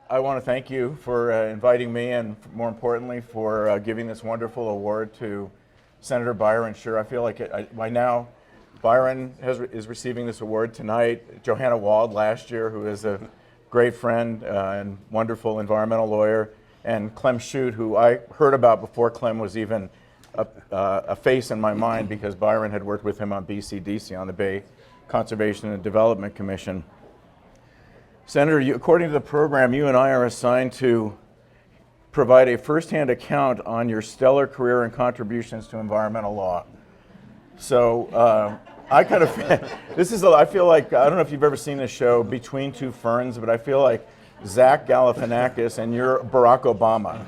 I want to thank you for inviting me, and more importantly for giving this wonderful award to Senator Byron Sher. I feel like by now Byron is receiving this award tonight. Johanna Wald last year, who is a great friend and wonderful environmental lawyer, and Clem Shute, who I heard about before Clem was even a face in my mind, because Byron had worked with him on BCDC, on the Bay Conservation and Development Commission. Senator, according to the program, you and I are assigned to provide a firsthand account on your stellar career and contributions to environmental law. So I kind of, I feel like, I don't know if you've ever seen this show, Between Two Ferns, but I feel like Zach Galifianakis and you're Barack Obama.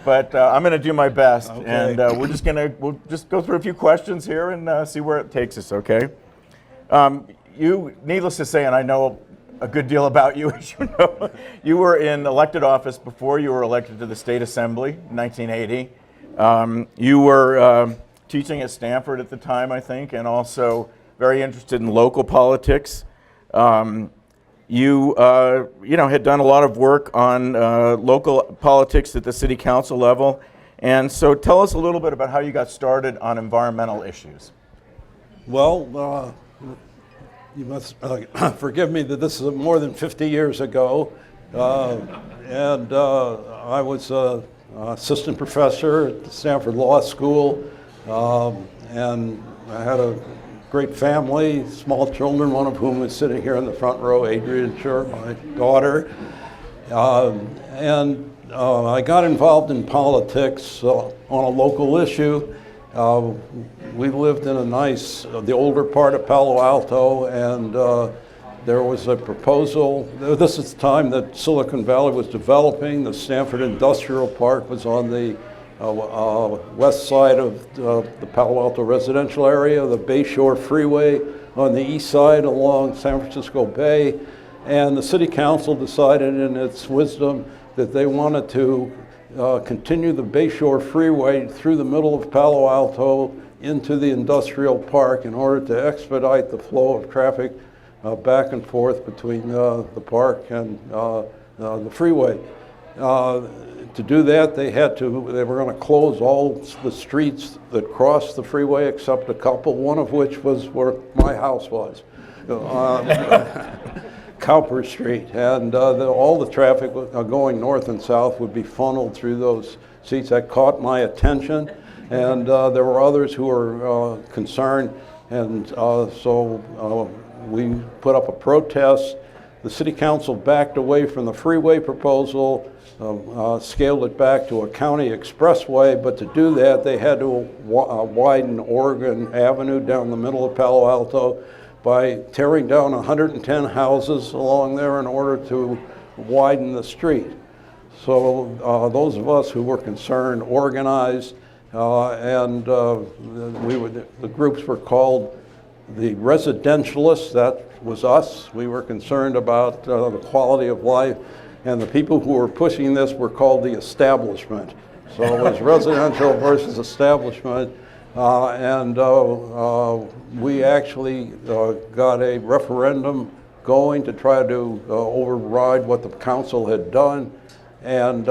But I'm going to do my best, okay. And we'll just go through a few questions here and see where it takes us, okay? Needless to say, and I know a good deal about you, as you know, you were in elected office before you were elected to the State Assembly in 1980. You were teaching at Stanford at the time, I think, and also very interested in local politics. You had done a lot of work on local politics at the city council level. And so tell us a little bit about how you got started on environmental issues. Well, you must forgive me that this is more than 50 years ago. And I was an assistant professor at the Stanford Law School. And I had a great family, small children, one of whom is sitting here in the front row, Adrian Sher, my daughter. And I got involved in politics on a local issue. We lived in the older part of Palo Alto, and there was a proposal. This is the time that Silicon Valley was developing. The Stanford Industrial Park was on the west side of the Palo Alto residential area, the Bayshore Freeway on the east side along San Francisco Bay. And the city council decided in its wisdom that they wanted to continue the Bayshore Freeway through the middle of Palo Alto into the industrial park in order to expedite the flow of traffic back and forth between the park and the freeway. To do that, they were going to close all the streets that crossed the freeway except a couple, one of which was where my house was, Cowper Street. And all the traffic going north and south would be funneled through those seats. That caught my attention, and there were others who were concerned, and so we put up a protest. The city council backed away from the freeway proposal, scaled it back to a county expressway, but to do that they had to widen Oregon Avenue down the middle of Palo Alto by tearing down 110 houses along there in order to widen the street. So those of us who were concerned organized, and the groups were called the residentialists. That was us. We were concerned about the quality of life, and the people who were pushing this were called the establishment. So it was residential versus establishment, and we actually got a referendum going to try to override what the council had done, and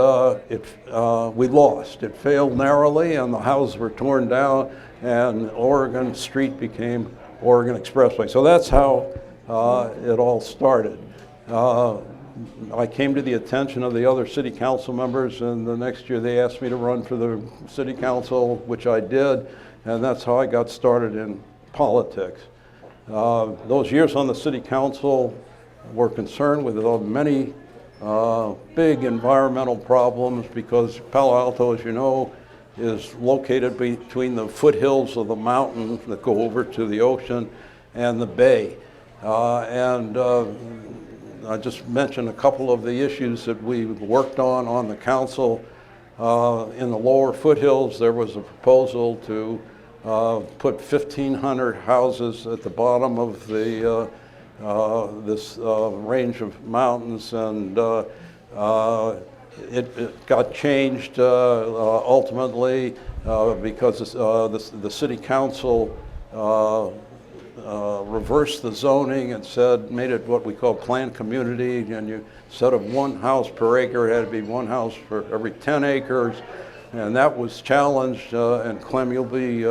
we lost. It failed narrowly, and the houses were torn down, and Oregon Street became Oregon Expressway. So that's how it all started. I came to the attention of the other city council members, and the next year they asked me to run for the city council, which I did, and that's how I got started in politics. Those years on the city council were concerned with many big environmental problems, because Palo Alto, as you know, is located between the foothills of the mountain that go over to the ocean and the bay. I just mentioned a couple of the issues that we worked on the council. In the lower foothills, there was a proposal to put 1,500 houses at the bottom of this range of mountains, and it got changed ultimately because the city council reversed the zoning and made it what we call planned community, and instead of 1 house per acre, it had to be 1 house for every 10 acres, and that was challenged, and Clem, you'll be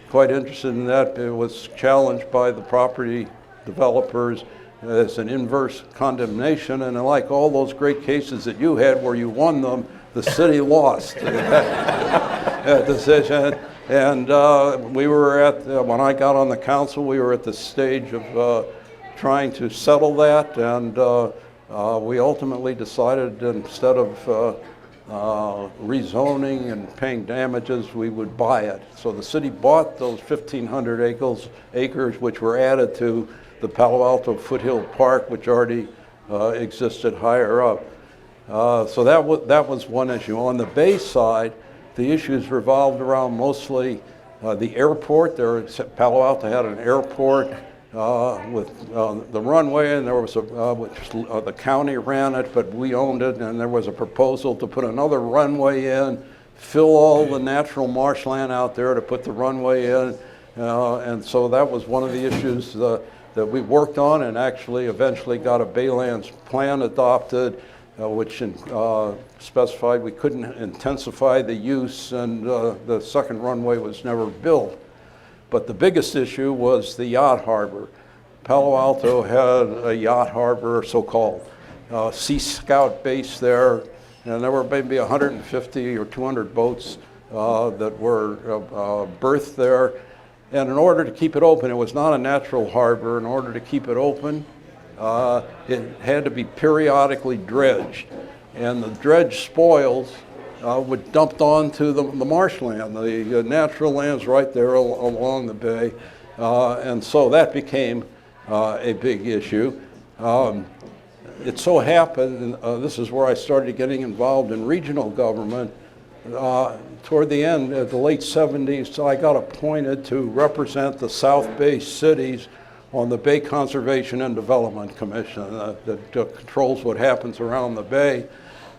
quite interested in that. It was challenged by the property developers as an inverse condemnation, and like all those great cases that you had where you won them, the city lost that decision. And we were when I got on the council, we were at the stage of trying to settle that, and we ultimately decided instead of rezoning and paying damages, we would buy it. So the city bought those 1,500 acres, which were added to the Palo Alto Foothill Park, which already existed higher up. So that was one issue. On the Bay side, the issues revolved around mostly the airport. Palo Alto had an airport with the runway, and there was the county ran it, but we owned it, and there was a proposal to put another runway in, fill all the natural marshland out there to put the runway in, and so that was one of the issues that we worked on, and actually eventually got a Baylands plan adopted, which specified we couldn't intensify the use, and the second runway was never built. But the biggest issue was the yacht harbor. Palo Alto had a yacht harbor, so-called Sea Scout base there, and there were maybe 150 or 200 boats that were berthed there. And in order to keep it open, it was not a natural harbor. In order to keep it open, it had to be periodically dredged. And the dredge spoils were dumped onto the marshland, the natural lands right there along the bay. And so that became a big issue. It so happened, and this is where I started getting involved in regional government, toward the end, the late 70s, I got appointed to represent the South Bay cities on the Bay Conservation and Development Commission that controls what happens around the bay.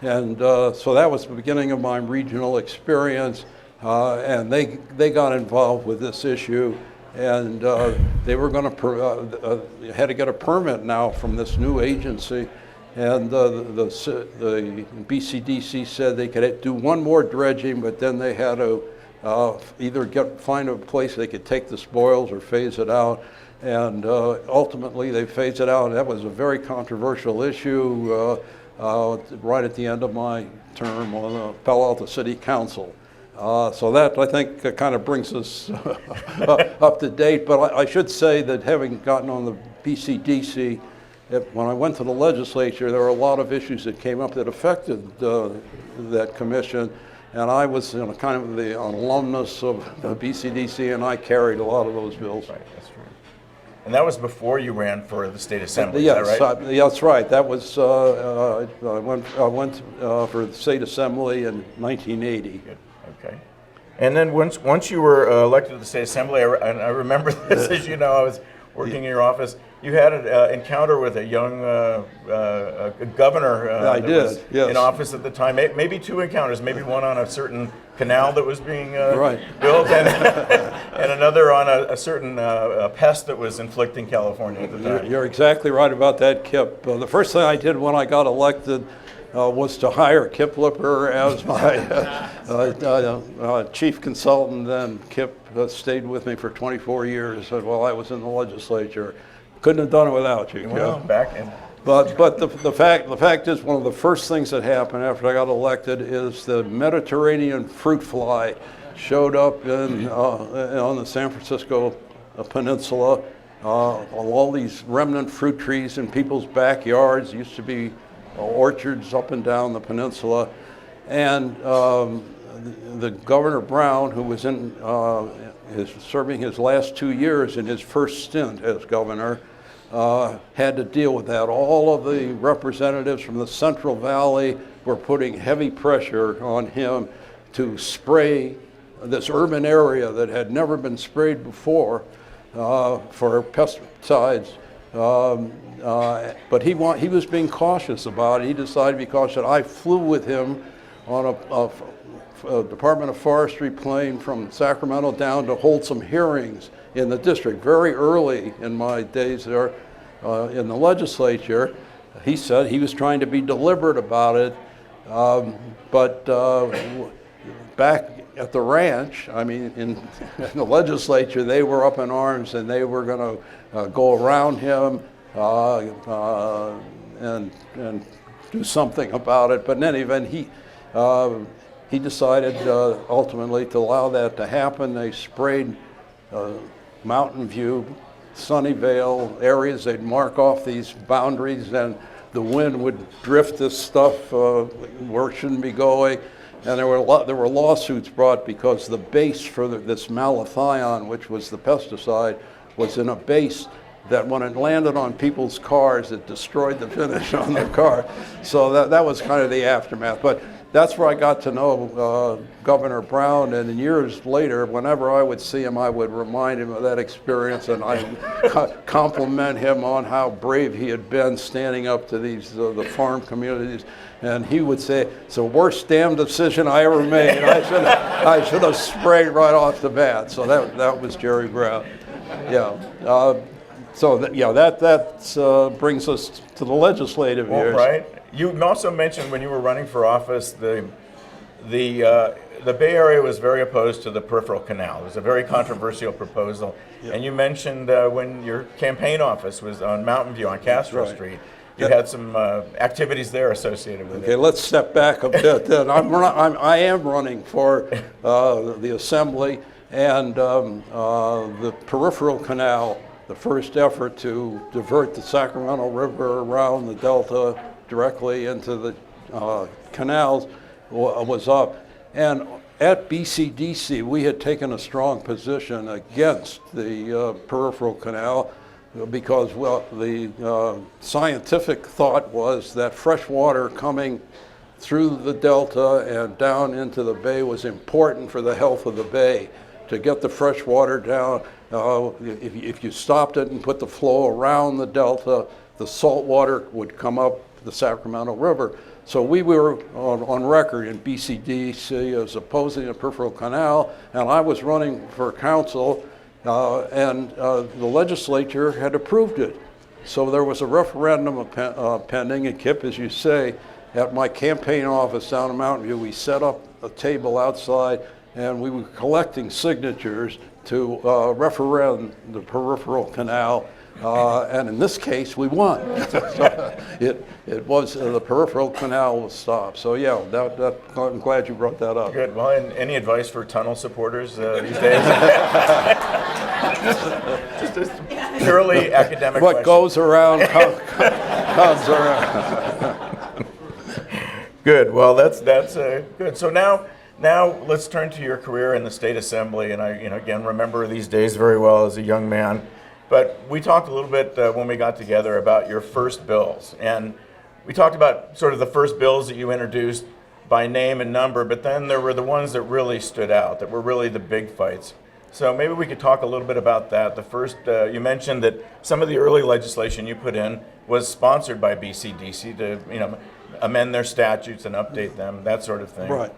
And so that was the beginning of my regional experience, and they got involved with this issue, and they were going to had to get a permit now from this new agency. And the BCDC said they could do one more dredging, but then they had to either find a place they could take the spoils or phase it out. And ultimately they phased it out. That was a very controversial issue right at the end of my term on the Palo Alto City Council. So that, I think, kind of brings us up to date. But I should say that having gotten on the BCDC, when I went to the legislature, there were a lot of issues that came up that affected that commission, and I was kind of an alumnus of the BCDC, and I carried a lot of those bills. Right, that's true. And that was before you ran for the state assembly, yes, is that right? That's right. That was, I went for the state assembly in 1980. Good. Okay. And then once you were elected to the state assembly, and I remember this, as you know, I was working in your office. You had an encounter with a young governor I did, was yes. in office at the time. Maybe two encounters, maybe one on a certain canal that was being right. built, and another on a certain pest that was inflicting California at the time. You're exactly right about that, Kip. The first thing I did when I got elected was to hire Kip Lipper as my chief consultant. Then Kip stayed with me for 24 years while I was in the legislature. Couldn't have done it without you. Well, back in. But the fact is, one of the first things that happened after I got elected is the Mediterranean fruit fly showed up on the San Francisco peninsula. All these remnant fruit trees in people's backyards. Used to be orchards up and down the peninsula, and the Governor Brown, who was serving his last 2 years in his first stint as governor, had to deal with that. All of the representatives from the Central Valley were putting heavy pressure on him to spray this urban area that had never been sprayed before for pesticides. But he was being cautious about it. He decided to be cautious. I flew with him on a Department of Forestry plane from Sacramento down to hold some hearings in the district. Very early in my days there in the legislature, he said he was trying to be deliberate about it, but back at the ranch, I mean, in the legislature, they were up in arms and they were going to go around him and do something about it. But in any event, he decided ultimately to allow that to happen. They sprayed Mountain View, Sunnyvale areas. They'd mark off these boundaries, and the wind would drift this stuff where it shouldn't be going. And there were lawsuits brought because the base for this malathion, which was the pesticide, was in a base that when it landed on people's cars, it destroyed the finish on the car. So that was kind of the aftermath. But that's where I got to know Governor Brown, and years later, whenever I would see him, I would remind him of that experience, and I compliment him on how brave he had been standing up to these the farm communities. And he would say, "It's the worst damn decision I ever made. I should have sprayed right off the bat." So that was Jerry Brown. Yeah. That brings us to the legislative years. Right. You also mentioned when you were running for office, the Bay Area was very opposed to the peripheral canal. It was a very controversial proposal. Yep. And you mentioned when your campaign office was on Mountain View on Castro Street, you had some activities there associated with it. Okay, let's step back a bit then. I am running for the Assembly, and the peripheral canal, the first effort to divert the Sacramento River around the Delta directly into the canals was up. And at BCDC, we had taken a strong position against the peripheral canal because, well, the scientific thought was that fresh water coming through the Delta and down into the bay was important for the health of the bay. To get the fresh water down, if you stopped it and put the flow around the Delta, the salt water would come up the Sacramento River. So we were on record in BCDC as opposing a peripheral canal, and I was running for council, and the legislature had approved it. So there was a referendum pending, and Kip, as you say, at my campaign office down in Mountain View, we set up a table outside, and we were collecting signatures to referendum the peripheral canal. And in this case, we won. So it was the peripheral canal was stopped. So yeah, I'm glad you brought that up. Good. Well, and any advice for tunnel supporters these days? just purely academic. What question. goes around comes around. Good. Well, that's good. So now let's turn to your career in the state assembly, and I again remember these days very well as a young man. But we talked a little bit when we got together about your first bills, and we talked about sort of the first bills that you introduced by name and number, but then there were the ones that really stood out, that were really the big fights. So maybe we could talk a little bit about that. The first, you mentioned that some of the early legislation you put in was sponsored by BCDC to amend their statutes and update them, that sort of thing. Right.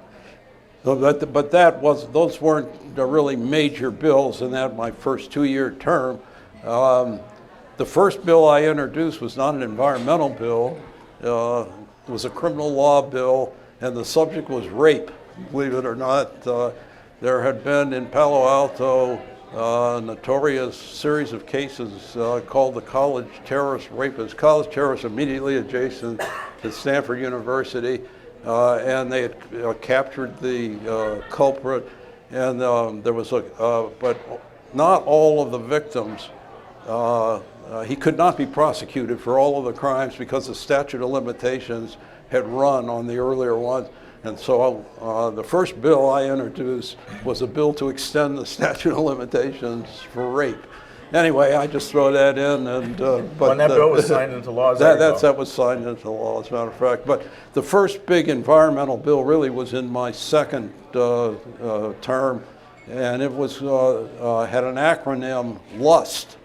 But those weren't really major bills in that my first 2-year term. The first bill I introduced was not an environmental bill. It was a criminal law bill, and the subject was rape, believe it or not. There had been in Palo Alto a notorious series of cases called the college terrorist rapists, college terrorists immediately adjacent to Stanford University, and they had captured the culprit, and there was but not all of the victims. He could not be prosecuted for all of the crimes because the statute of limitations had run on the earlier ones. And so the first bill I introduced was a bill to extend the statute of limitations for rape. Anyway, I just throw that in. And when that bill was signed into law, that was signed into law, as a matter of fact. But the first big environmental bill really was in my second term, and it was had an acronym, LUST.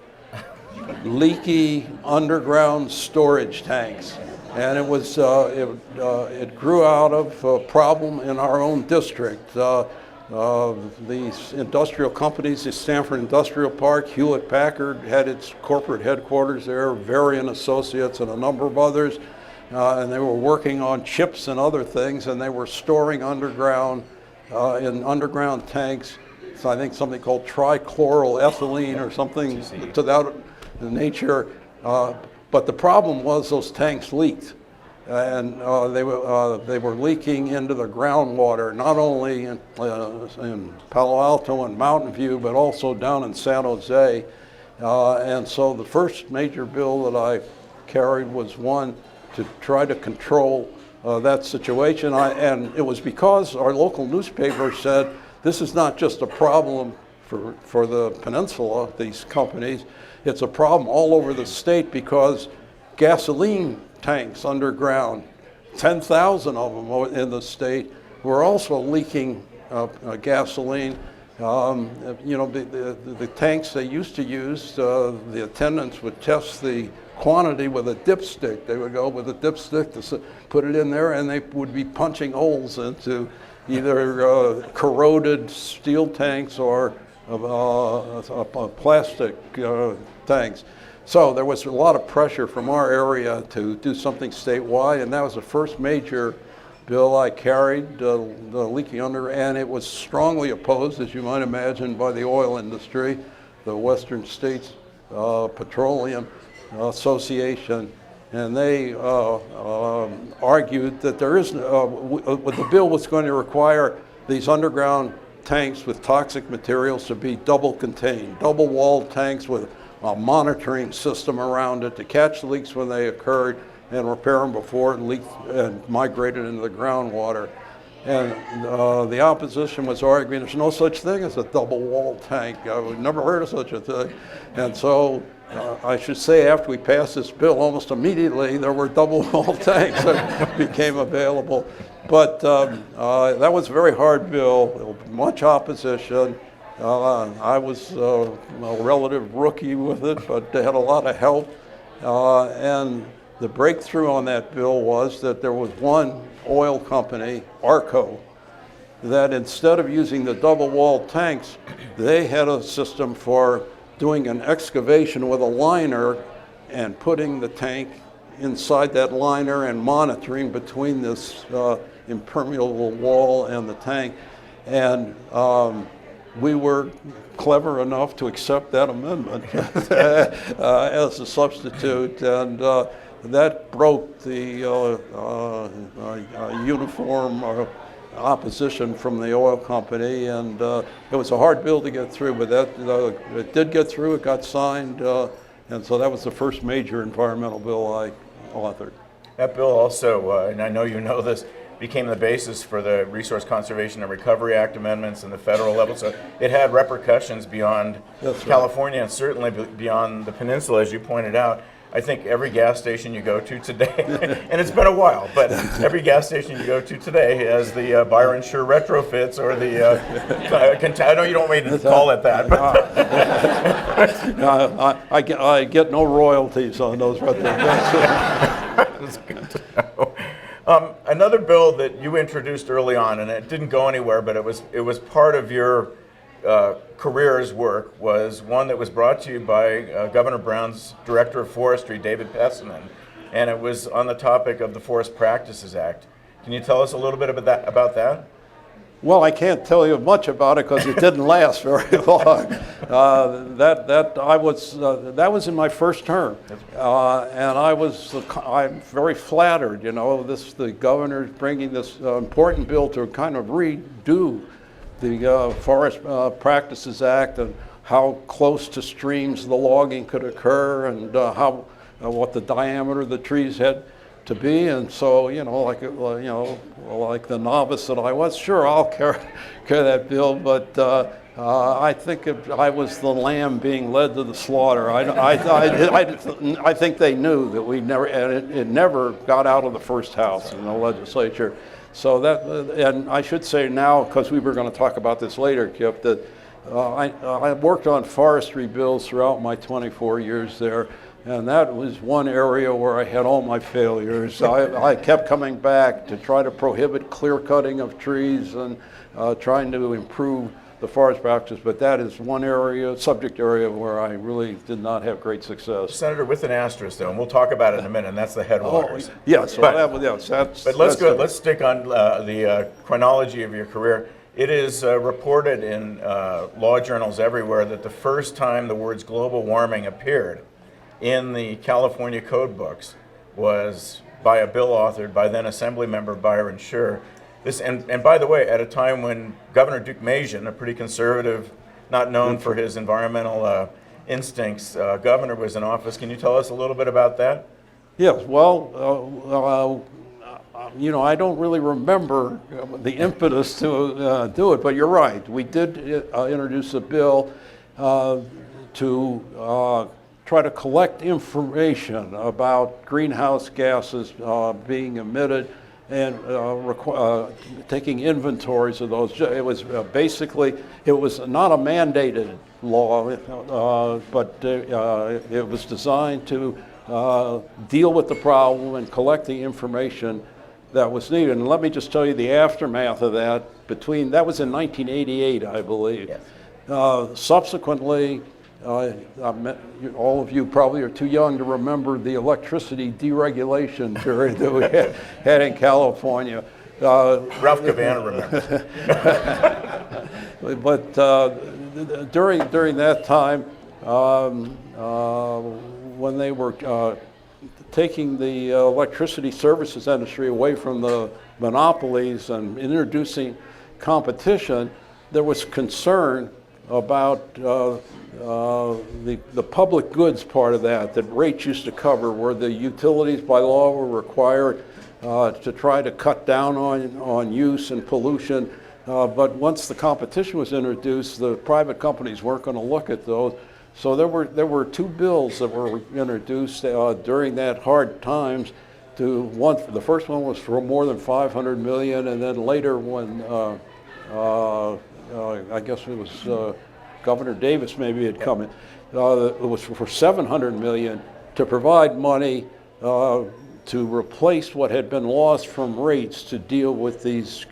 Leaky underground storage tanks, and it was it grew out of a problem in our own district. These industrial companies, the Stanford Industrial Park, Hewlett-Packard had its corporate headquarters there, Varian Associates and a number of others, and they were working on chips and other things, and they were storing underground in underground tanks. So I think something called trichloroethylene or something to that nature. But the problem was those tanks leaked, and they were leaking into the groundwater, not only in Palo Alto and Mountain View, but also down in San Jose. And so the first major bill that I carried was one to try to control that situation. And it was because our local newspaper said, this is not just a problem for the peninsula, these companies, it's a problem all over the state because gasoline tanks underground, 10,000 of them in the state, were also leaking gasoline. The tanks they used to use, the attendants would test the quantity with a dipstick. They would go with a dipstick to put it in there, and they would be punching holes into either corroded steel tanks or plastic tanks. So there was a lot of pressure from our area to do something statewide, and that was the first major bill I carried, the leaking under, and it was strongly opposed, as you might imagine, by the oil industry, the Western States Petroleum Association, and they argued that the bill was going to require these underground tanks with toxic materials to be double contained, double walled tanks with a monitoring system around it to catch leaks when they occurred and repair them before it leaked and migrated into the groundwater. And the opposition was arguing there's no such thing as a double walled tank. I've never heard of such a thing. And so I should say after we passed this bill, almost immediately there were double walled tanks that became available. But that was a very hard bill, much opposition. I was a relative rookie with it, but they had a lot of help. And the breakthrough on that bill was that there was one oil company, Arco, that instead of using the double-walled tanks, they had a system for doing an excavation with a liner and putting the tank inside that liner and monitoring between this impermeable wall and the tank. And we were clever enough to accept that amendment as a substitute, and that broke the uniform opposition from the oil company, and it was a hard bill to get through, but that it did get through, it got signed, and so that was the first major environmental bill I authored. That bill also, and I know you know this, became the basis for the Resource Conservation and Recovery Act amendments in the federal level. So it had repercussions beyond California and certainly beyond the peninsula, as you pointed out. I think every gas station you go to today, and it's been a while, but every gas station you go to today has the Byron Sher retrofits or the, I know you don't want me to call it that, but I get no royalties on those retrofits. That's good to know. Another bill that you introduced early on, and it didn't go anywhere, but it was part of your career's work, was one that was brought to you by Governor Brown's Director of Forestry, David Pessinen, and it was on the topic of the Forest Practices Act. Can you tell us a little bit about that? Well, I can't tell you much about it because it didn't last very long. That was in my first term, and I'm very flattered. You know, the governor's bringing this important bill to kind of redo the Forest Practices Act and how close to streams the logging could occur and what the diameter of the trees had to be. And so, like the novice that I was, sure, I'll carry that bill, but I think I was the lamb being led to the slaughter. I think they knew that it never got out of the first house in the legislature. So and I should say now, because we were going to talk about this later, Kip, that I worked on forestry bills throughout my 24 years there. And that was one area where I had all my failures. I kept coming back to try to prohibit clear cutting of trees and trying to improve the forest practices, but that is one area, subject area, where I really did not have great success. Senator, with an asterisk though, and we'll talk about it in a minute, and that's the headwaters. Yes, but let's stick on the chronology of your career. It is reported in law journals everywhere that the first time the words global warming appeared in the California code books was by a bill authored by then Assembly Member Byron Sher. This, and by the way, at a time when Governor Duke Majan, a pretty conservative, not known for his environmental instincts, governor, was in office. Can you tell us a little bit about that? Yes, well, you know, I don't really remember the impetus to do it, but you're right. We did introduce a bill to try to collect information about greenhouse gases being emitted and taking inventories of those. It was basically, it was not a mandated law, but it was designed to deal with the problem and collect the information that was needed. And let me just tell you the aftermath of that. That was in 1988, I believe. Yes. Subsequently, all of you probably are too young to remember the electricity deregulation period that we had in California. Ralph Cavanna remembers. But during that time, when they were taking the electricity services industry away from the monopolies and introducing competition, there was concern about the public goods part of that rates used to cover, where the utilities by law were required to try to cut down on use and pollution. But once the competition was introduced, the private companies weren't going to look at those. So there were two bills that were introduced during that hard times. The first one was for more than $500 million, and then later when I guess it was Governor Davis maybe had come in. It was for $700 million to provide money to replace what had been lost from rates to deal with these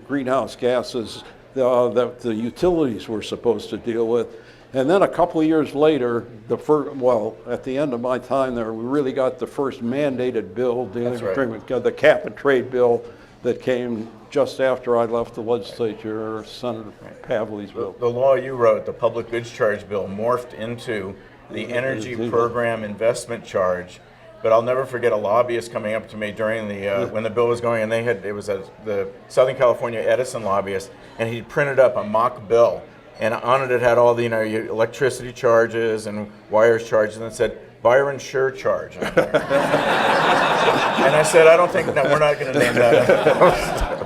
greenhouse gases that the utilities were supposed to deal with. And then a couple of years later, at the end of my time there, we really got the first mandated bill, the cap and trade bill, that came just after I left the legislature, Senator Pavley's bill. The law you wrote, the public goods charge bill, morphed into the energy program investment charge. But I'll never forget a lobbyist coming up to me during when the bill was going, and it was the Southern California Edison lobbyist, and he printed up a mock bill, and on it had all the your electricity charges and wires charges, and it said Byron Sher charge. And I said, I don't think, no, we're not going to name that.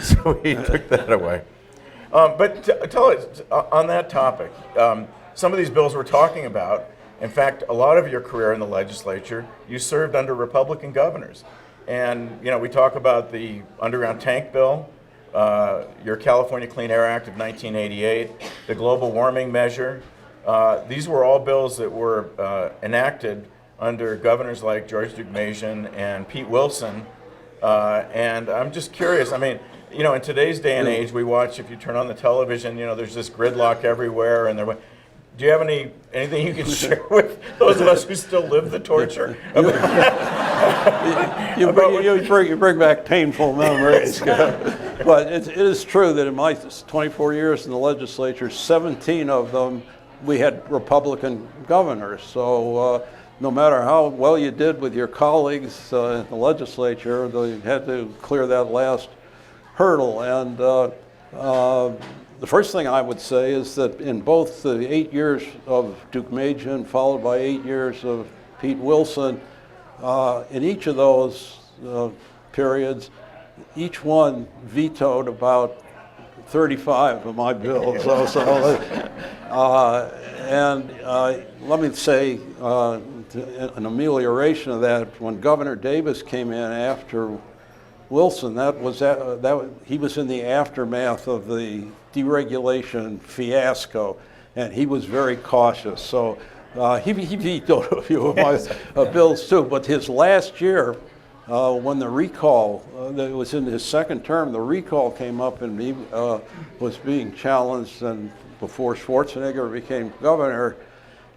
So he took that away. But tell us, on that topic, some of these bills we're talking about, in fact, a lot of your career in the legislature, you served under Republican governors. And, we talk about the underground tank bill, your California Clean Air Act of 1988, the global warming measure. These were all bills that were enacted under governors like George Duke Majan and Pete Wilson. And I'm just curious, in today's day and age, we watch, if you turn on the television, there's this gridlock everywhere. And do you have anything you can share with those of us who still live the torture? You bring back painful memories. But it is true that in my 24 years in the legislature, 17 of them, we had Republican governors. So no matter how well you did with your colleagues in the legislature, they had to clear that last hurdle. And the first thing I would say is that in both the 8 years of Duke Majan, followed by 8 years of Pete Wilson, in each of those periods, each one vetoed about 35 of my bills. And let me say, an amelioration of that, when Governor Davis came in after Wilson, he was in the aftermath of the deregulation fiasco, and he was very cautious. So He vetoed a few of my bills too, but his last year, when the recall, that was in his second term, the recall came up and he was being challenged, and before Schwarzenegger became governor,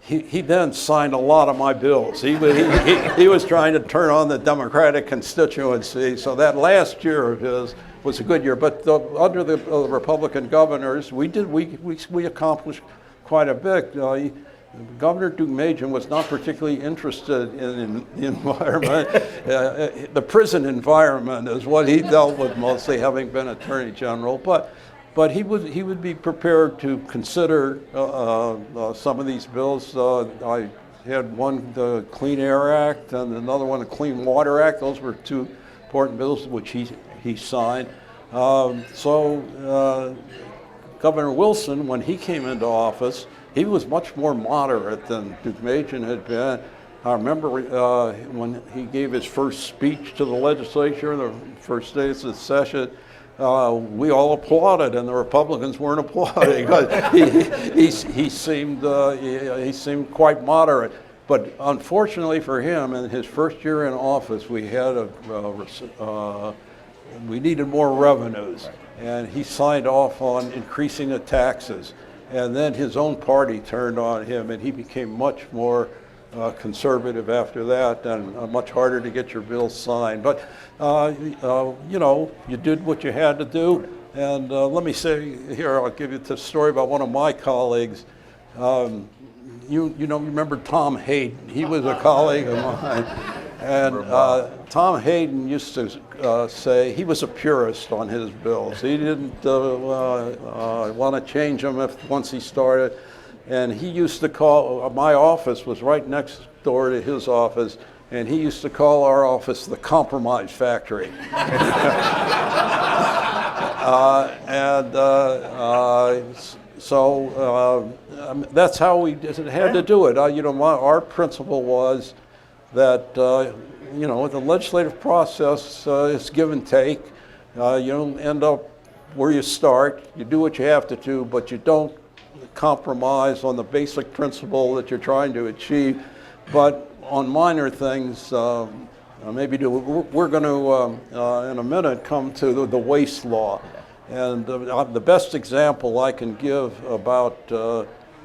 he then signed a lot of my bills. He was trying to turn on the Democratic constituency, so that last year of his was a good year. But under the Republican governors, we accomplished quite a bit. Governor Deukmejian was not particularly interested in the environment. The prison environment is what he dealt with mostly, having been Attorney General. But he would be prepared to consider some of these bills. I had one, the Clean Air Act, and another one, the Clean Water Act. Those were two important bills which he signed. Governor Wilson, when he came into office, he was much more moderate than Deukmejian had been. I remember when he gave his first speech to the legislature, the first days of session, we all applauded, and the Republicans weren't applauding. he seemed quite moderate. But unfortunately for him, in his first year in office, we needed more revenues, and he signed off on increasing the taxes. And then his own party turned on him, and he became much more conservative after that, and much harder to get your bills signed. But you did what you had to do. And let me say here, I'll give you the story about one of my colleagues. Remember Tom Hayden? He was a colleague of mine. And Tom Hayden used to say he was a purist on his bills. He didn't want to change them once he started. And he used to call, my office was right next door to his office, and he used to call our office the compromise factory. That's how we had to do it. Our principle was that the legislative process is give and take. You don't end up where you start. You do what you have to do, but you don't compromise on the basic principle that you're trying to achieve. But on minor things, we're going to, in a minute, come to the waste law. And the best example I can give about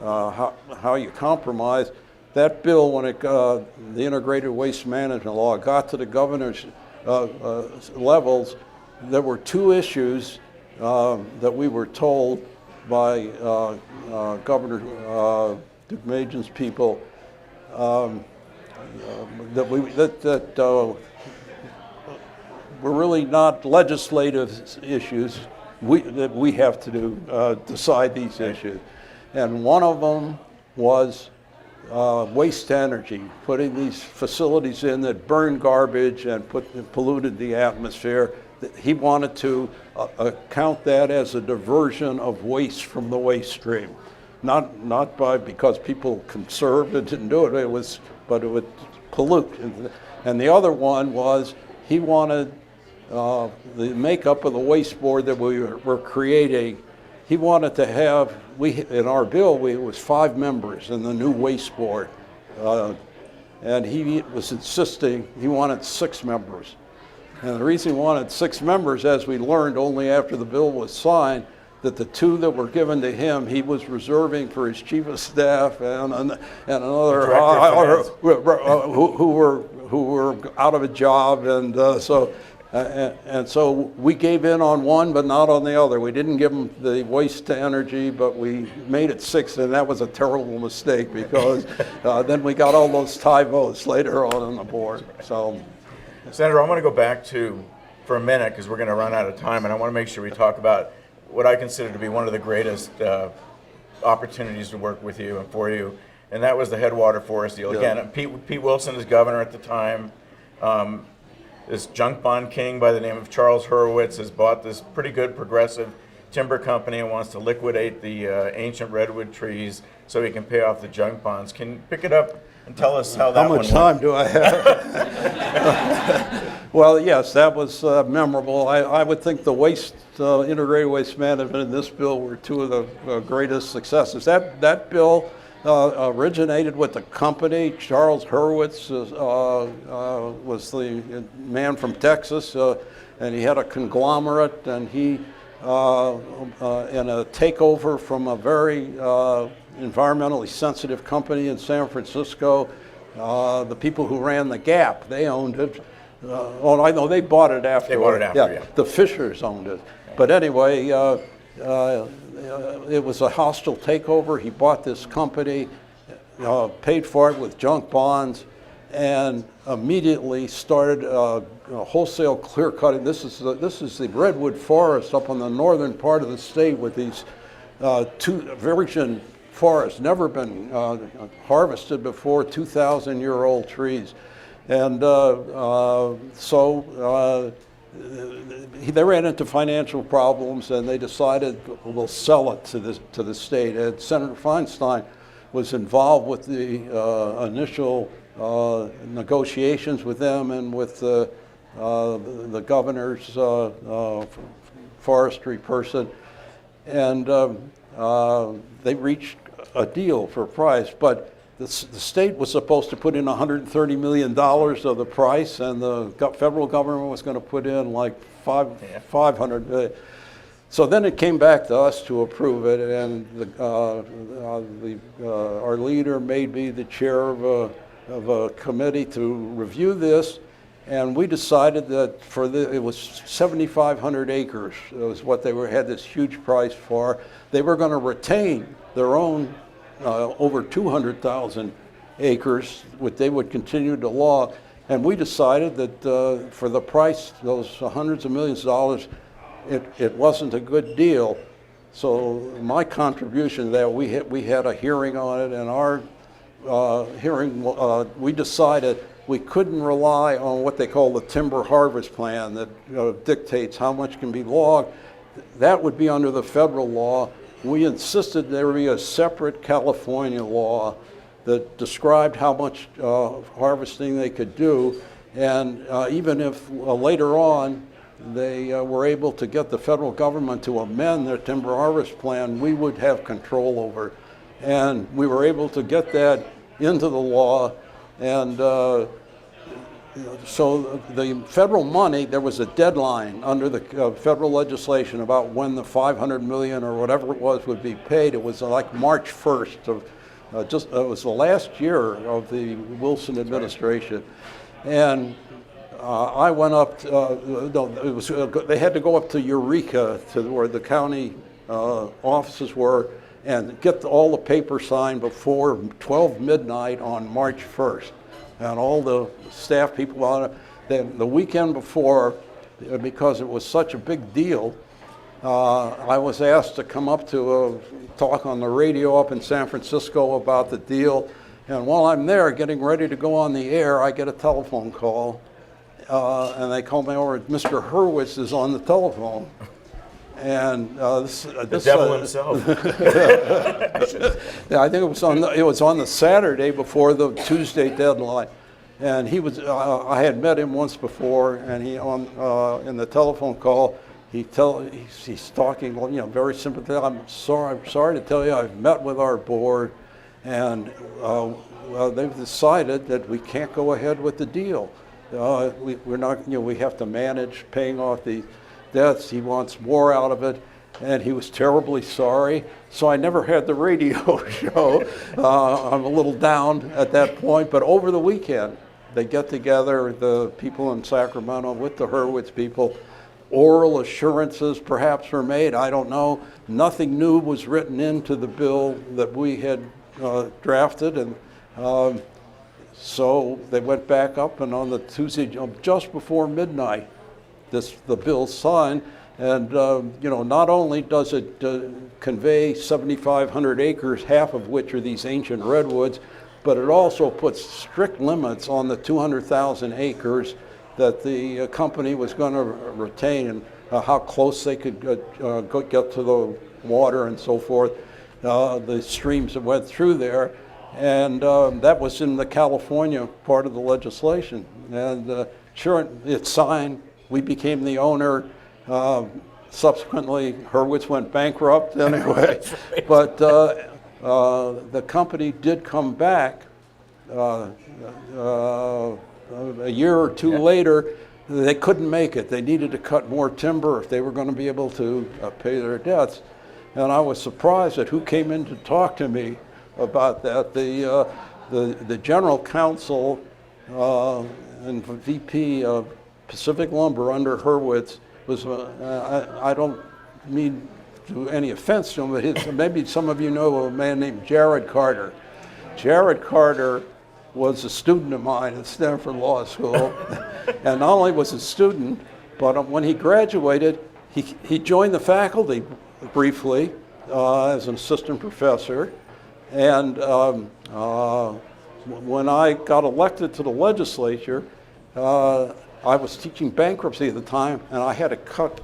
how you compromise, that bill, when the integrated waste management law got to the governor's levels, there were two issues that we were told by Governor Deukmejian's people that were really not legislative issues. That we have to decide these issues. And one of them was waste to energy, putting these facilities in that burn garbage and polluted the atmosphere. He wanted to count that as a diversion of waste from the waste stream. Not because people conserved and didn't do it, but it would pollute. And the other one was he wanted the makeup of the waste board that we were creating. He wanted to have, in our bill, it was 5 members in the new waste board. And he was insisting he wanted 6 members. And the reason he wanted 6 members, as we learned only after the bill was signed, that the 2 that were given to him, he was reserving for his chief of staff and another who were out of a job, and so we gave in on one, but not on the other. We didn't give them the waste to energy, but we made it 6, and that was a terrible mistake because then we got all those tie votes later on the board. So, Senator, I want to go back for a minute because we're going to run out of time, and I want to make sure we talk about what I consider to be one of the greatest opportunities to work with you and for you, and that was the Headwater Forest deal. Yeah. Again, Pete Wilson is governor at the time. This junk bond king by the name of Charles Hurwitz has bought this pretty good progressive timber company and wants to liquidate the ancient redwood trees so he can pay off the junk bonds. Can you pick it up and tell us how that How much time do I have? Well, yes, that was memorable. I would think the integrated waste management and this bill were 2 of the greatest successes. That bill originated with the company. Charles Hurwitz was the man from Texas, and he had a conglomerate, and he, in a takeover from a very environmentally sensitive company in San Francisco, the people who ran the Gap, they owned it. Oh, I know, they bought it after. They bought it after, yeah. The Fishers owned it. But anyway, it was a hostile takeover. He bought this company, paid for it with junk bonds, and immediately started wholesale clear cutting. This is the redwood forest up on the northern part of the state with these two virgin forests, never been harvested before, 2,000-year-old trees. And they ran into financial problems, and they decided we'll sell it to the state. And Senator Feinstein was involved with the initial negotiations with them and with the governor's forestry person, and they reached a deal for a price. But the state was supposed to put in $130 million of the price, and the federal government was going to put in like $500 million. So then it came back to us to approve it, and our leader made me the chair of a committee to review this, and we decided that it was 7,500 acres was what they had this huge price for. They were going to retain their own over 200,000 acres, which they would continue to log. And we decided that for the price, those hundreds of millions of dollars, it wasn't a good deal. So my contribution to that, we had a hearing on it, and our hearing, we decided we couldn't rely on what they call the timber harvest plan that dictates how much can be logged. That would be under the federal law. We insisted there be a separate California law that described how much harvesting they could do, and even if later on they were able to get the federal government to amend their timber harvest plan, we would have control over it. And we were able to get that into the law, and so the federal money, there was a deadline under the federal legislation about when the $500 million or whatever it was would be paid. It was like March 1st of it was the last year of the Wilson administration, and I went up. They had to go up to Eureka, to where the county offices were, and get all the paper signed before 12 midnight on March 1st. And all the staff people on it. Then the weekend before, because it was such a big deal, I was asked to come up to a talk on the radio up in San Francisco about the deal. And while I'm there getting ready to go on the air, I get a telephone call. And they call me over, Mr. Hurwitz is on the telephone. And the devil himself. Yeah, I think it was on the Saturday before the Tuesday deadline, and he was. I had met him once before, and he in the telephone call, he's talking, very sympathetic. I'm sorry to tell you, I've met with our board, and they've decided that we can't go ahead with the deal. We're not. We have to manage paying off the debts. He wants more out of it, and he was terribly sorry. So I never had the radio show. I'm a little down at that point, but over the weekend, they get together, the people in Sacramento with the Hurwitz people. Oral assurances perhaps were made, I don't know. Nothing new was written into the bill that we had drafted, and so they went back up, and on the Tuesday, just before midnight, the bill signed, and not only does it convey 7,500 acres, half of which are these ancient redwoods, but it also puts strict limits on the 200,000 acres that the company was going to retain, and how close they could get to the water and so forth, the streams that went through there, and that was in the California part of the legislation, and sure, it's signed. We became the owner. Subsequently, Hurwitz went bankrupt anyway. But the company did come back a year or two later. They couldn't make it. They needed to cut more timber if they were going to be able to pay their debts. And I was surprised at who came in to talk to me about that. The general counsel and VP of Pacific Lumber under Hurwitz was, I don't mean to any offense to him, but maybe some of you know a man named Jared Carter. Jared Carter was a student of mine at Stanford Law School, and not only was a student, but when he graduated, he joined the faculty briefly as an assistant professor, and when I got elected to the legislature, I was teaching bankruptcy at the time, and I had to cut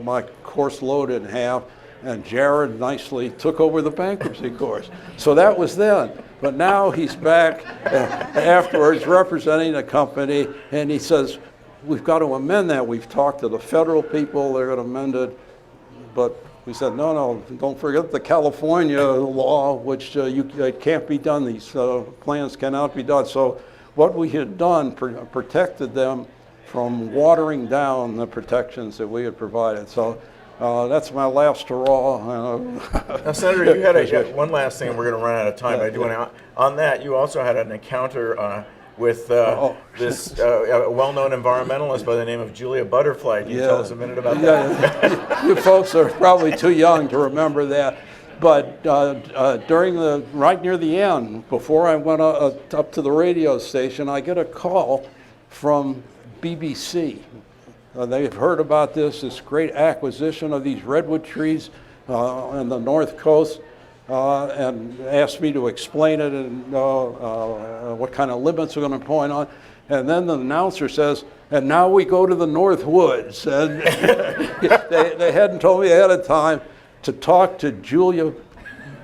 my course load in half, and Jared nicely took over the bankruptcy course. So that was then. But now he's back afterwards representing the company, and he says, we've got to amend that. We've talked to the federal people, they're going to amend it. But we said, no, don't forget the California law, which it can't be done. These plans cannot be done. So what we had done protected them from watering down the protections that we had provided. So that's my last straw. Now, Senator, you had one last thing, and we're going to run out of time. I do want to, on that, you also had an encounter with this well-known environmentalist by the name of Julia Butterfly. Can you tell us a minute about that? You folks are probably too young to remember that. But during right near the end, before I went up to the radio station, I get a call from BBC. They've heard about this great acquisition of these redwood trees on the North Coast, and asked me to explain it and what kind of limits are going to be going on. And then the announcer says, and now we go to the North Woods. And they hadn't told me ahead of time to talk to Julia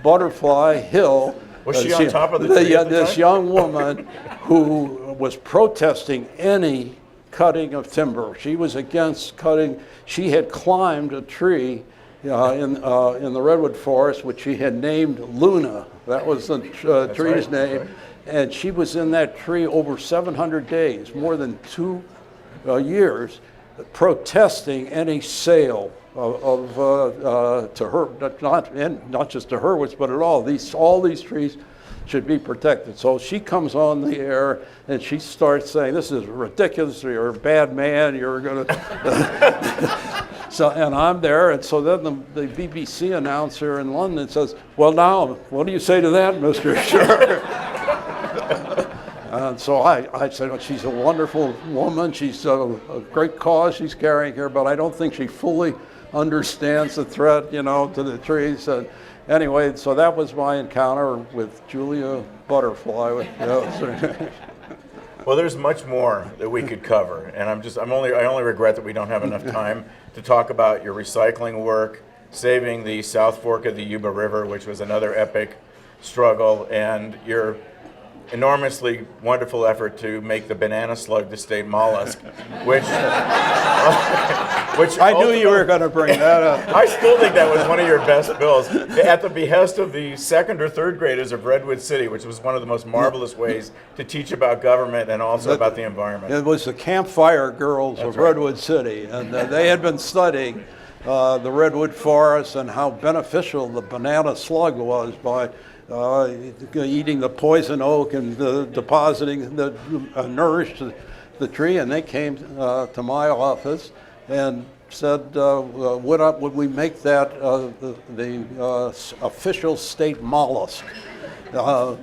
Butterfly Hill. Was she on top of the tree at the this time? young woman who was protesting any cutting of timber. She was against cutting. She had climbed a tree in the redwood forest, which she had named Luna. That was the tree's name. Right. And she was in that tree over 700 days, more than 2 years, protesting any sale to her, not just to Hurwitz, but at all these trees should be protected. So she comes on the air and she starts saying, this is ridiculous, you're a bad man, you're going to... So, and I'm there, and so then the BBC announcer in London says, well now, what do you say to that, Mr. Sher? And so I said, oh, she's a wonderful woman, she's a great cause she's carrying here, but I don't think she fully understands the threat, to the trees. And anyway, so that was my encounter with Julia Butterfly. Well, there's much more that we could cover, and I only regret that we don't have enough time to talk about your recycling work, saving the South Fork of the Yuba River, which was another epic struggle, and your enormously wonderful effort to make the banana slug the state mollusk, which I knew you were going to bring that up. I still think that was one of your best bills, at the behest of the second or third graders of Redwood City, which was one of the most marvelous ways to teach about government and also about the environment. It was the campfire girls of Redwood City, and they had been studying the redwood forest and how beneficial the banana slug was by eating the poison oak and depositing the nourished the tree. And they came to my office and said, would we make that the official state mollusk? The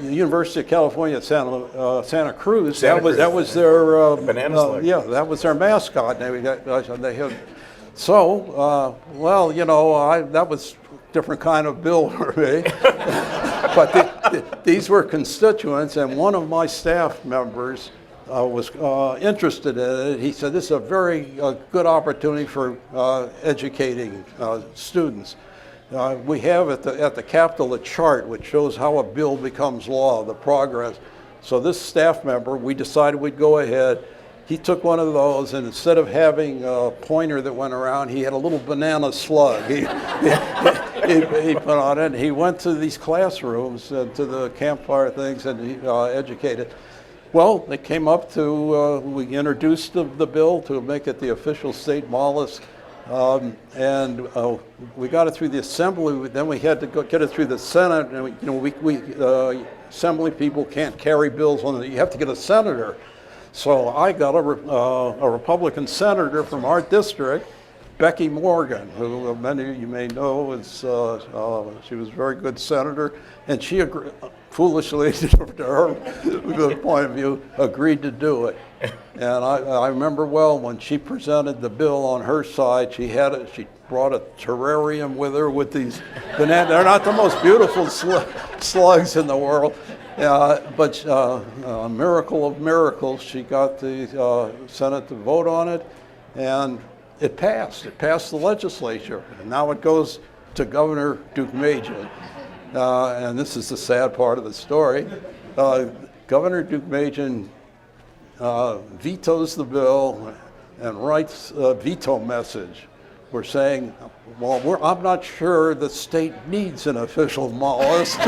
University of California at Santa Cruz, that was their banana slug. Yeah, that was their mascot. They had, so that was a different kind of bill for me. But these were constituents, and one of my staff members was interested in it. He said, this is a very good opportunity for educating students. We have at the Capitol a chart which shows how a bill becomes law, the progress. So this staff member, we decided we'd go ahead he took one of those, and instead of having a pointer that went around, he had a little banana slug. He put on it. He went to these classrooms, to the campfire things, and he educated. Well, they came up to, we introduced the bill to make it the official state mollusk, and we got it through the Assembly. Then we had to get it through the Senate, and Assembly people can't carry bills on it. You have to get a senator. So I got a Republican senator from our district, Becky Morgan, who many of you may know she was a very good senator, and she foolishly, to her good point of view, agreed to do it. And I remember well when she presented the bill on her side, she brought a terrarium with her with these bananas. They're not the most beautiful slugs in the world. But a miracle of miracles, she got the Senate to vote on it, and it passed. It passed the legislature, and now it goes to Governor Deukmejian. And this is the sad part of the story. Governor Deukmejian vetoes the bill and writes a veto message. We're saying, well, I'm not sure the state needs an official mollusk.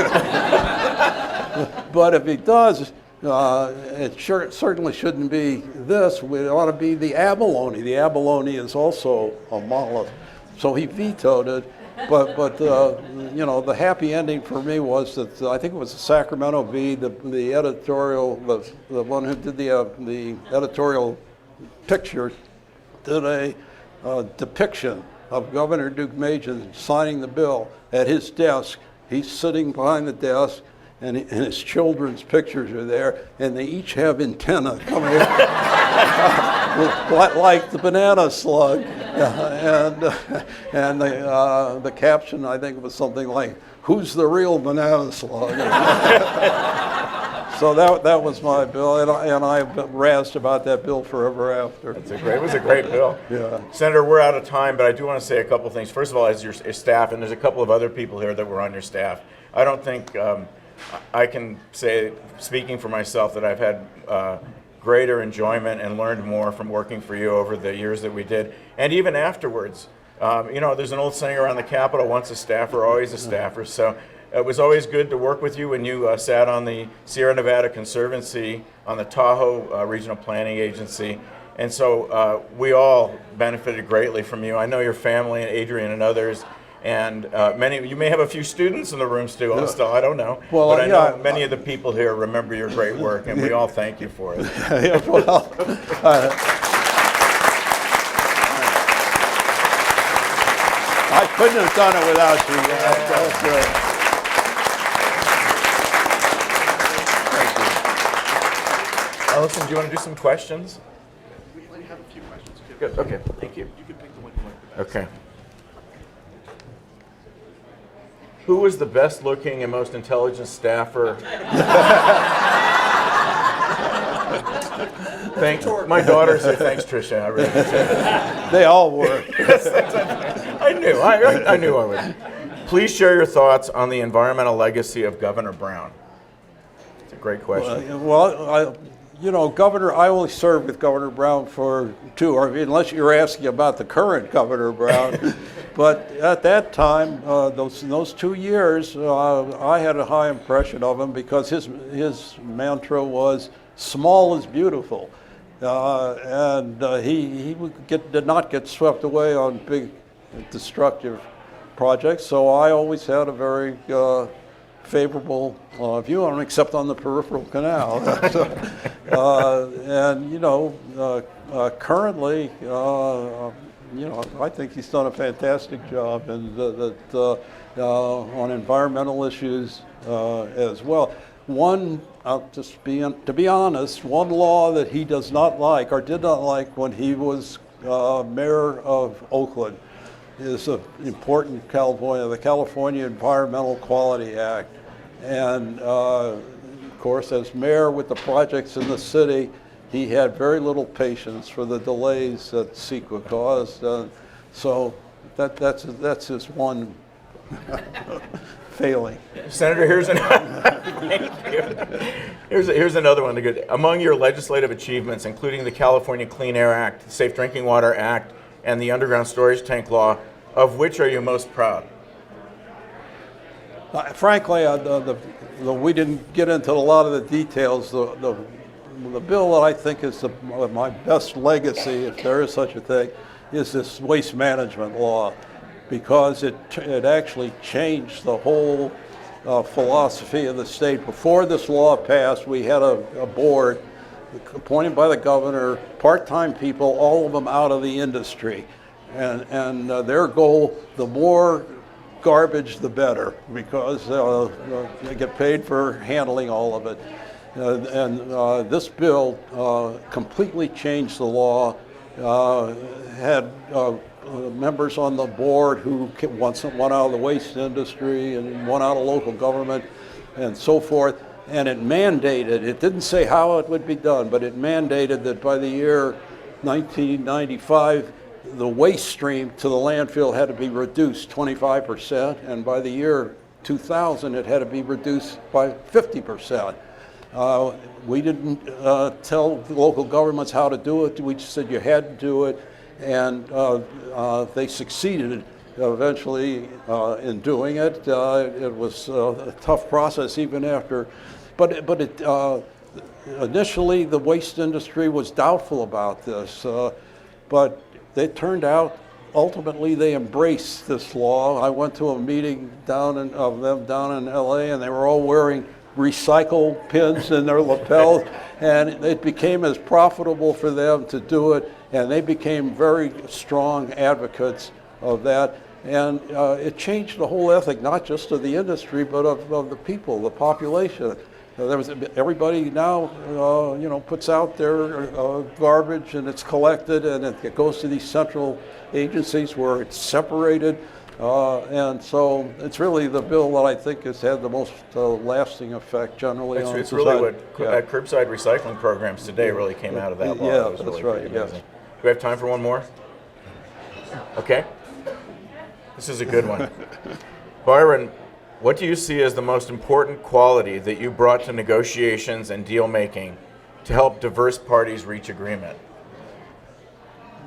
But if he does, it certainly shouldn't be this. It ought to be the abalone. The abalone is also a mollusk. So he vetoed it. But the happy ending for me was that I think it was the Sacramento Bee, the editorial, the one who did the editorial picture, did a depiction of Governor Deukmejian signing the bill at his desk. He's sitting behind the desk, and his children's pictures are there, and they each have antennae coming out, like the banana slug. And the caption, I think, was something like, "Who's the real banana slug?" So that was my bill, and I razzed about that bill forever after. It was a great bill. Yeah. Senator, we're out of time, but I do want to say a couple things. First of all, as your staff, and there's a couple of other people here that were on your staff, I don't think I can say, speaking for myself, that I've had greater enjoyment and learned more from working for you over the years that we did, and even afterwards. There's an old saying around the Capitol, once a staffer, always a staffer. So it was always good to work with you when you sat on the Sierra Nevada Conservancy, on the Tahoe Regional Planning Agency. And so we all benefited greatly from you. I know your family and Adrian and others, and you may have a few students in the room still, I don't know. Well, but I know many of the people here remember your great work, and we all thank you for it. Yeah, well, I couldn't have done it without you. That's great. Allison, do you want to do some questions? We have a few questions. Good, okay, thank you. You can pick the one you like the best. Okay. Who was the best looking and most intelligent staffer? My daughter said, thanks, Tricia. I really appreciate it. They all were. I knew I would. Please share your thoughts on the environmental legacy of Governor Brown. It's a great question. Governor, I only served with Governor Brown for unless you're asking about the current Governor Brown. But at that time, those 2 years, I had a high impression of him because his mantra was, small is beautiful. And he did not get swept away on big destructive projects. So I always had a very favorable view on him, except on the peripheral canal. Currently, I think he's done a fantastic job, and on environmental issues as well. To be honest, one law that he does not like or did not like when he was mayor of Oakland is an important the California Environmental Quality Act. And of course, as mayor with the projects in the city, he had very little patience for the delays that CEQA caused. So that's his one failing. Senator, here's Thank you. Here's another one. Good. Among your legislative achievements, including the California Clean Air Act, Safe Drinking Water Act, and the Underground Storage Tank Law, of which are you most proud? Frankly, we didn't get into a lot of the details. The bill that I think is my best legacy, if there is such a thing, is this waste management law, because it actually changed the whole philosophy of the state. Before this law passed, we had a board appointed by the governor, part-time people, all of them out of the industry. And their goal, the more garbage, the better, because they get paid for handling all of it. This bill completely changed the law, had members on the board who one out of the waste industry and one out of local government and so forth. And it mandated, it didn't say how it would be done, but it mandated that by the year 1995, the waste stream to the landfill had to be reduced 25%, and by the year 2000, it had to be reduced by 50%. We didn't tell the local governments how to do it. We just said you had to do it, and they succeeded eventually in doing it. It was a tough process even after, but initially the waste industry was doubtful about this, but it turned out ultimately they embraced this law. I went to a meeting of them down in LA, and they were all wearing recycle pins in their lapels, and it became as profitable for them to do it, and they became very strong advocates of that. And it changed the whole ethic, not just of the industry, but of the people, the population. Everybody now, puts out their garbage, and it's collected, and it goes to these central agencies where it's separated. And so it's really the bill that I think has had the most lasting effect generally on It's society. really what curbside recycling programs today really came out of that law. Yeah, It was that's really right, pretty yes. amazing. Do we have time for one more? Okay. This is a good one. Byron, what do you see as the most important quality that you brought to negotiations and deal making to help diverse parties reach agreement?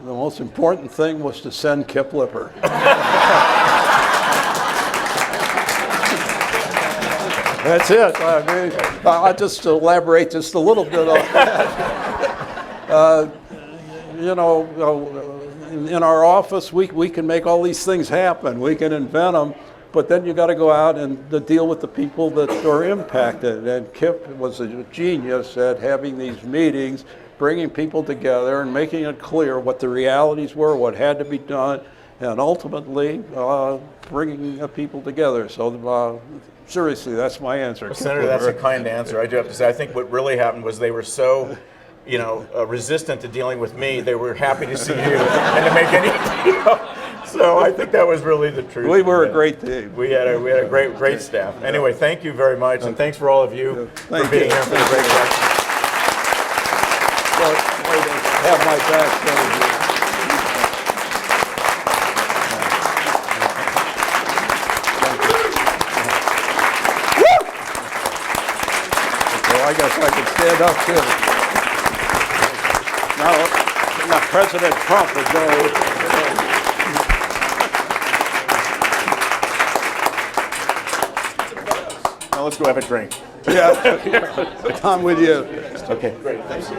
The most important thing was to send Kip Lipper. That's it. I mean, I'll just elaborate just a little bit on that. In our office, we can make all these things happen. We can invent them, but then you got to go out and deal with the people that are impacted. And Kip was a genius at having these meetings, bringing people together and making it clear what the realities were, what had to be done, and ultimately bringing people together. So seriously, that's my answer. Well, Senator, that's a kind answer. I do have to say, I think what really happened was they were so, resistant to dealing with me. They were happy to see you and to make any deal. So I think that was really the truth. We were a great team. We had a great staff. Anyway, thank you very much, and thanks for all of you for being here for the great questions. Have my back. Well, I guess I can stand up too. Now President Trump would go. Now let's go have a drink. Yeah, I'm with you. Okay, great. Thank you.